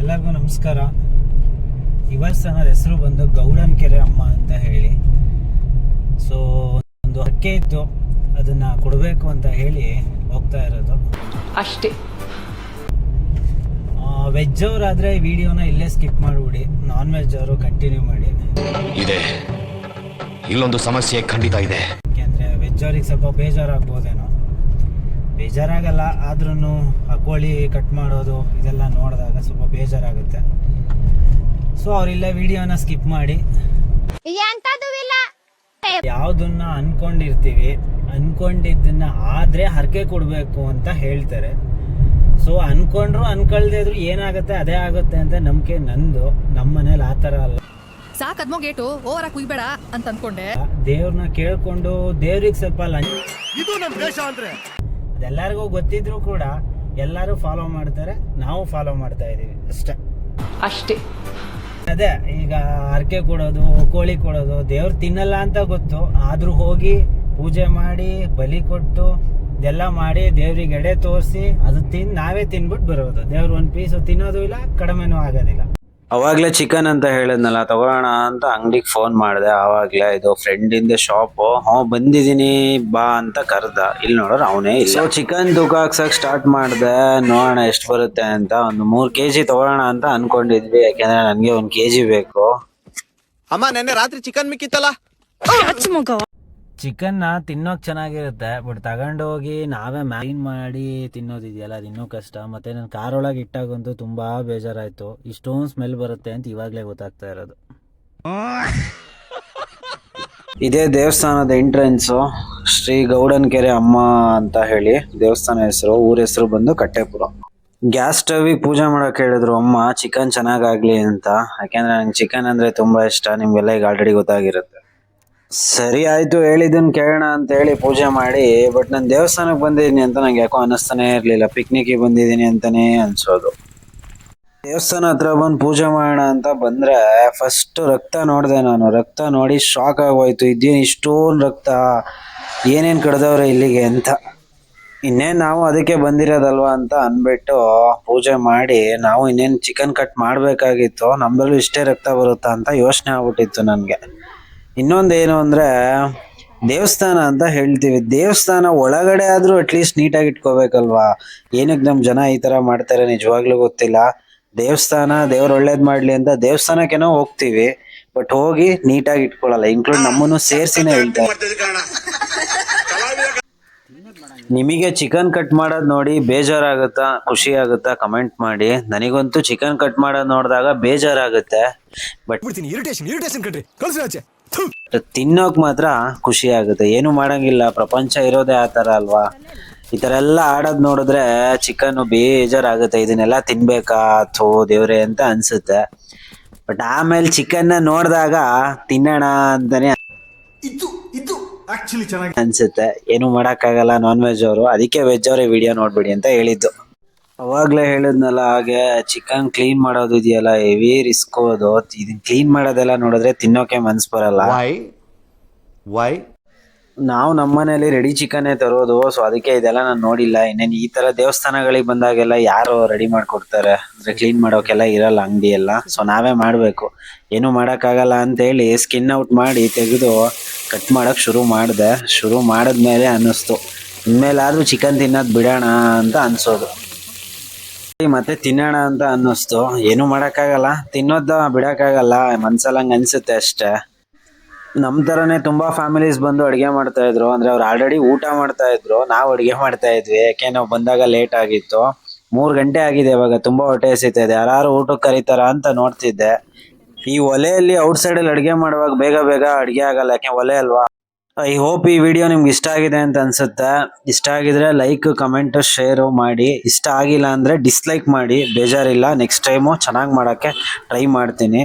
ಎಲ್ಲರಿಗೂ ನಮಸ್ಕಾರ. ಇವತ್ತು ನನ್ನ ಹೆಸರು ಬಂದು ಗೌಡನ್ ಕೆರೆ ಅಮ್ಮ ಅಂತ ಹೇಳಿ. ಸೊ ಒಂದು ಹಕ್ಕೆ ಇತ್ತು, ಅದನ್ನ ಕೊಡಬೇಕು ಅಂತ ಹೇಳಿ ಹೋಗ್ತಾ ಇರೋದು ಅಷ್ಟೇ. ವೆಜ್ ಅವರಾದ್ರೆ ವಿಡಿಯೋನ ಇಲ್ಲೇ ಸ್ಕಿಪ್ ಮಾಡಿಬಿಡಿ, ನಾನ್ ವೆಜ್ ಅವರು ಕಂಟಿನ್ಯೂ ಮಾಡಿ. ಇದೆ ಇಲ್ಲೊಂದು ಸಮಸ್ಯೆ ಖಂಡಿತ ಇದೆ. ಯಾಕೆಂದ್ರೆ ವೆಜ್ ಅವ್ರಿಗೆ ಸ್ವಲ್ಪ ಬೇಜಾರಾಗ್ಬೋದೇನೋ. ಬೇಜಾರಾಗಲ್ಲ, ಆದ್ರೂ ಆ ಕೋಳಿ ಕಟ್ ಮಾಡೋದು ಇದೆಲ್ಲ ನೋಡಿದಾಗ ಸ್ವಲ್ಪ ಬೇಜಾರಾಗುತ್ತೆ. ಸೊ ಅವರಿಲ್ಲ ವಿಡಿಯೋನ ಸ್ಕಿಪ್ ಮಾಡಿ. ಯಾವ್ದನ್ನ ಅನ್ಕೊಂಡಿರ್ತೀವಿ, ಅನ್ಕೊಂಡಿದ್ದನ್ನ ಆದ್ರೆ ಹರಕೆ ಕೊಡ್ಬೇಕು ಅಂತ ಹೇಳ್ತಾರೆ. ಸೊ ಅನ್ಕೊಂಡ್ರು ಅನ್ಕೊಳ್ದೇ ಇದ್ರು ಏನಾಗುತ್ತೆ ಅದೇ ಆಗುತ್ತೆ ಅಂತ ನಂಬಿಕೆ ನಂದು. ನಮ್ಮ ಮನೇಲಿ ಆತರ ಅಲ್ಲ. ಸಾಕದ್ಮೋ ಗೇಟು ಓವರ ಕುಯ್ಬೇಡ ಅಂತ ಅನ್ಕೊಂಡೆ. ದೇವ್ರನ್ನ ಕೇಳ್ಕೊಂಡು ದೇವ್ರಿಗೆ ಸ್ವಲ್ಪ ಇದು ನಮ್ಮ ದೇಶ ಅಂದ್ರೆ ಅದೆಲ್ಲರಿಗೂ ಗೊತ್ತಿದ್ರು ಕೂಡ ಎಲ್ಲರೂ ಫಾಲೋ ಮಾಡ್ತಾರೆ, ನಾವು ಫಾಲೋ ಮಾಡ್ತಾ ಇದೀವಿ ಅಷ್ಟೇ. ಅದೇ ಈಗ ಹರಕೆ ಕೊಡೋದು, ಕೋಳಿ ಕೊಡೋದು ದೇವ್ರು ತಿನ್ನಲ್ಲ ಅಂತ ಗೊತ್ತು, ಆದ್ರೂ ಹೋಗಿ ಪೂಜೆ ಮಾಡಿ ಬಲಿ ಕೊಟ್ಟು ಇದೆಲ್ಲ ಮಾಡಿ ದೇವ್ರಿಗೆ ಎಡೆ ತೋರಿಸಿ ಅದು ನಾವೇ ತಿನ್ಬಿಟ್ಟು ಬರೋದು. ದೇವ್ರು ಒಂದ್ ಪೀಸ್ ತಿನ್ನೋದು ಇಲ್ಲ, ಕಡಿಮೆನೂ ಆಗೋದಿಲ್ಲ. ಅವಾಗ್ಲೇ ಚಿಕನ್ ಅಂತ ಹೇಳಿದ್ನಲ್ಲ, ತಗೊಳ್ಳೋಣ ಅಂತ ಅಂಗಡಿಗೆ ಫೋನ್ ಮಾಡಿದೆ. ಆವಾಗ್ಲೇ ಇದು ಫ್ರೆಂಡ್ ಇಂದ ಶಾಪು, ಬಂದಿದ್ದೀನಿ ಬಾ ಅಂತ ಕರ್ದ. ಇಲ್ಲಿ ನೋಡ್ರ ಅವನೇ ಇಲ್ಲ. ಸೊ ಚಿಕನ್ ತೂಕ ಹಾಕ್ಸಕ್ ಸ್ಟಾರ್ಟ್ ಮಾಡಿದೆ, ನೋಡೋಣ ಎಷ್ಟು ಬರುತ್ತೆ ಅಂತ. ಒಂದು 3 kg ತಗೊಳ್ಳೋಣ ಅಂತ ಅನ್ಕೊಂಡಿದ್ವಿ, ಯಾಕೆಂದ್ರೆ ನನ್ಗೆ 1 kg ಬೇಕು. ಅಮ್ಮ ನೆನ್ನೆ ರಾತ್ರಿ ಚಿಕನ್ ಮಿಕ್ಕಿತ್ತಲ್ಲ. ಚಿಕನ್ನ ತಿನ್ನೋಕ್ ಚೆನ್ನಾಗಿರುತ್ತೆ, ಬಟ್ ತಗೊಂಡು ಹೋಗಿ ನಾವೇ ಮ್ಯಾರಿನ್ ಮಾಡಿ ತಿನ್ನೋದಿದೆಯಲ್ಲ ಅದು ಇನ್ನೂ ಕಷ್ಟ. ಮತ್ತೆ ನಾನು ಕಾರೊಳಗೆ ಇಟ್ಟಾಗಂತೂ ತುಂಬಾ ಬೇಜಾರಾಯ್ತು. ಇಷ್ಟೊಂದು ಸ್ಮೆಲ್ ಬರುತ್ತೆ ಅಂತ ಇವಾಗಲೇ ಗೊತ್ತಾಗ್ತಾ ಇರೋದು. ಇದೇ ದೇವಸ್ಥಾನದ ಎಂಟ್ರೆನ್ಸು, ಶ್ರೀ ಗೌಡನ್ ಕೆರೆ ಅಮ್ಮ ಅಂತ ಹೇಳಿ ದೇವಸ್ಥಾನ ಹೆಸರು. ಊರ ಹೆಸರು ಬಂದು ಕಟ್ಟೆಪುರ. ಗ್ಯಾಸ್ ಸ್ಟವ್ಗೆ ಪೂಜೆ ಮಾಡಕ್ ಹೇಳಿದ್ರು ಅಮ್ಮ, ಚಿಕನ್ ಚೆನ್ನಾಗಾಗ್ಲಿ ಅಂತ. ಯಾಕೆಂದ್ರೆ ನಂಗೆ ಚಿಕನ್ ಅಂದ್ರೆ ತುಂಬಾ ಇಷ್ಟ, ನಿಮ್ಗೆಲ್ಲ ಈಗ ಆಲ್ರೆಡಿ ಗೊತ್ತಾಗಿರುತ್ತೆ. ಸರಿ ಆಯ್ತು, ಹೇಳಿದ್ದನ್ ಕೇಳೋಣ ಅಂತ ಹೇಳಿ ಪೂಜೆ ಮಾಡಿ. ಬಟ್ ನಾನು ದೇವಸ್ಥಾನಕ್ಕೆ ಬಂದಿದ್ದೀನಿ ಅಂತ ನಂಗೆ ಯಾಕೋ ಅನ್ನಿಸ್ತಾನೆ ಇರ್ಲಿಲ್ಲ, ಪಿಕ್ನಿಕ್ಗೆ ಬಂದಿದ್ದೀನಿ ಅಂತಾನೆ ಅನ್ಸೋದು. ದೇವಸ್ಥಾನ ಹತ್ರ ಬಂದು ಪೂಜೆ ಮಾಡೋಣ ಅಂತ ಬಂದ್ರೆ ಫಸ್ಟ್ ರಕ್ತ ನೋಡಿದೆ ನಾನು. ರಕ್ತ ನೋಡಿ ಶಾಕ್ ಆಗೋಯ್ತು. ಇದೇನು ಇಷ್ಟೊಂದು ರಕ್ತ, ಏನೇನ್ ಕಡ್ದವ್ರೆ ಇಲ್ಲಿಗೆ ಅಂತ. ಇನ್ನೇನ್ ನಾವು ಅದಕ್ಕೆ ಬಂದಿರೋದಲ್ವಾ ಅಂತ ಅನ್ಬಿಟ್ಟು ಪೂಜೆ ಮಾಡಿ ನಾವು ಇನ್ನೇನ್ ಚಿಕನ್ ಕಟ್ ಮಾಡ್ಬೇಕಾಗಿತ್ತು. ನಮ್ಮಲ್ಲೂ ಇಷ್ಟೇ ರಕ್ತ ಬರುತ್ತಾ ಅಂತ ಯೋಚನೆ ಆಗ್ಬಿಟ್ಟಿತ್ತು ನನ್ಗೆ. ಇನ್ನೊಂದೇನು ಅಂದ್ರೆ, ದೇವಸ್ಥಾನ ಅಂತ ಹೇಳ್ತೀವಿ, ದೇವಸ್ಥಾನ ಒಳಗಡೆ ಆದ್ರೂ ಅಟ್ಲೀಸ್ಟ್ ನೀಟಾಗಿ ಇಟ್ಕೋಬೇಕಲ್ವಾ. ಏನಕ್ಕೆ ನಮ್ ಜನ ಈ ತರ ಮಾಡ್ತಾರೆ ನಿಜವಾಗ್ಲೂ ಗೊತ್ತಿಲ್ಲ. ದೇವಸ್ಥಾನ ದೇವ್ರು ಒಳ್ಳೇದ್ ಮಾಡ್ಲಿ ಅಂತ ದೇವಸ್ಥಾನಕ್ಕೇನೋ ಹೋಗ್ತೀವಿ, ಬಟ್ ಹೋಗಿ ನೀಟಾಗಿ ಇಟ್ಕೊಳಲ್ಲ. ಇನ್ಕ್ಲೂಡ್ ನಮ್ಮನ್ನು ಸೇರ್ಸಿನೇ ಹೇಳ್ತಾರೆ. ನಿಮಗೆ ಚಿಕನ್ ಕಟ್ ಮಾಡೋದ್ ನೋಡಿ ಬೇಜಾರಾಗುತ್ತಾ ಖುಷಿ ಆಗುತ್ತಾ ಕಮೆಂಟ್ ಮಾಡಿ. ನನಗಂತೂ ಚಿಕನ್ ಕಟ್ ಮಾಡೋದ್ ನೋಡಿದಾಗ ಬೇಜಾರಾಗುತ್ತೆ, ಬಟ್ ತಿನ್ನೋಕ್ ಮಾತ್ರ ಖುಷಿ ಆಗುತ್ತೆ. ಏನು ಮಾಡಂಗಿಲ್ಲ, ಪ್ರಪಂಚ ಇರೋದೇ ಆತರ ಅಲ್ವಾ. ಈ ತರ ಎಲ್ಲ ಆಡೋದ್ ನೋಡಿದ್ರೆ ಚಿಕನ್ ಬೇಜಾರಾಗುತ್ತೆ. ಇದನ್ನೆಲ್ಲ ತಿನ್ಬೇಕಾ ಥೋ ದೇವ್ರೆ ಅಂತ ಅನ್ಸುತ್ತೆ. ಬಟ್ ಆಮೇಲೆ ಚಿಕನ್ ನೋಡಿದಾಗ ತಿನ್ನೋಣ ಅಂತಾನೆ ಅನ್ಸುತ್ತೆ. ಏನು ಮಾಡಕ್ಕಾಗಲ್ಲ, ನಾನ್ ವೆಜ್ ಅವರು. ಅದಕ್ಕೆ ವೆಜ್ ಅವರೇ ವಿಡಿಯೋ ನೋಡ್ಬಿಡಿ ಅಂತ ಹೇಳಿದ್ದು. ಅವಾಗ್ಲೇ ಹೇಳಿದ್ನಲ್ಲ, ಹಾಗೆ ಚಿಕನ್ ಕ್ಲೀನ್ ಮಾಡೋದು ಇದೆಯಲ್ಲ ಹೆವಿ ರಿಸ್ಕ್. ಅದು ಇದನ್ನ ಕ್ಲೀನ್ ಮಾಡೋದೆಲ್ಲ ನೋಡಿದ್ರೆ ತಿನ್ನೋಕೆ ಮನ್ಸ್ ಬರಲ್ಲ. ನಾವು ನಮ್ಮನೇಲಿ ರೆಡಿ ಚಿಕನ್ನೇ ತರೋದು. ಸೊ ಅದಕ್ಕೆ ಇದೆಲ್ಲ ನಾನು ನೋಡಿಲ್ಲ. ಇನ್ನೇನು ಈ ತರ ದೇವಸ್ಥಾನಗಳಿಗೆ ಬಂದಾಗೆಲ್ಲ ಯಾರು ರೆಡಿ ಮಾಡ್ಕೊಡ್ತಾರೆ, ಅಂದ್ರೆ ಕ್ಲೀನ್ ಮಾಡೋಕೆಲ್ಲ ಇರಲ್ಲ ಅಂಗಡಿ ಎಲ್ಲ. ಸೊ ನಾವೇ ಮಾಡ್ಬೇಕು. ಏನು ಮಾಡಕ್ಕಾಗಲ್ಲ ಅಂತ ಹೇಳಿ ಸ್ಕಿನ್ ಔಟ್ ಮಾಡಿ ತೆಗೆದು ಕಟ್ ಮಾಡಕ್ ಶುರು ಮಾಡಿದ್ಮೇಲೆ ಅನ್ನಿಸ್ತು, ಇನ್ಮೇಲಾದ್ರೂ ಚಿಕನ್ ತಿನ್ನೋದ್ ಬಿಡೋಣ ಅಂತ ಅನ್ಸೋದು. ಮತ್ತೆ ತಿನ್ನೋಣ ಅಂತ ಅನ್ನಿಸ್ತು. ಏನು ಮಾಡಕ್ಕಾಗಲ್ಲ, ತಿನ್ನೋದ ಬಿಡಕ್ಕಾಗಲ್ಲ, ಮನ್ಸಲ್ಲಿ ಹಂಗ ಅನ್ಸುತ್ತೆ ಅಷ್ಟೇ. ನಮ್ ತರನೇ ತುಂಬಾ ಫ್ಯಾಮಿಲೀಸ್ ಬಂದು ಅಡ್ಗೆ ಮಾಡ್ತಾ ಇದ್ರು. ಅಂದ್ರೆ ಅವ್ರು ಆಲ್ರೆಡಿ ಊಟ ಮಾಡ್ತಾ ಇದ್ರು, ನಾವು ಅಡ್ಗೆ ಮಾಡ್ತಾ ಇದ್ವಿ. ಯಾಕೆ ನಾವು ಬಂದಾಗ ಲೇಟ್ ಆಗಿತ್ತು, 3 ಗಂಟೆ ಆಗಿದೆ. ಇವಾಗ ತುಂಬಾ ಹೊಟ್ಟೆ ಹಸಿತಾ ಇದೆ. ಯಾರು ಊಟಕ್ಕೆ ಕರೀತಾರ ಅಂತ ನೋಡ್ತಿದ್ದೆ. ಈ ಒಲೆಯಲ್ಲಿ ಔಟ್ಸೈಡ್ ಅಲ್ಲಿ ಅಡ್ಗೆ ಮಾಡುವಾಗ ಬೇಗ ಅಡ್ಗೆ ಆಗಲ್ಲ, ಯಾಕೆ ಒಲೆ ಅಲ್ವಾ. ಐ ಹೋಪ್ ಈ ವಿಡಿಯೋ ನಿಮ್ಗೆ ಇಷ್ಟ ಆಗಿದೆ ಅಂತ ಅನ್ಸುತ್ತೆ. ಇಷ್ಟ ಆಗಿದ್ರೆ ಲೈಕ್, ಕಮೆಂಟ್, ಶೇರ್ ಮಾಡಿ. ಇಷ್ಟ ಆಗಿಲ್ಲ ಅಂದ್ರೆ ಡಿಸ್ಲೈಕ್ ಮಾಡಿ, ಬೇಜಾರಿಲ್ಲ. ನೆಕ್ಸ್ಟ್ ಟೈಮು ಚೆನ್ನಾಗಿ ಮಾಡೋಕ್ಕೆ ಟ್ರೈ ಮಾಡ್ತೀನಿ.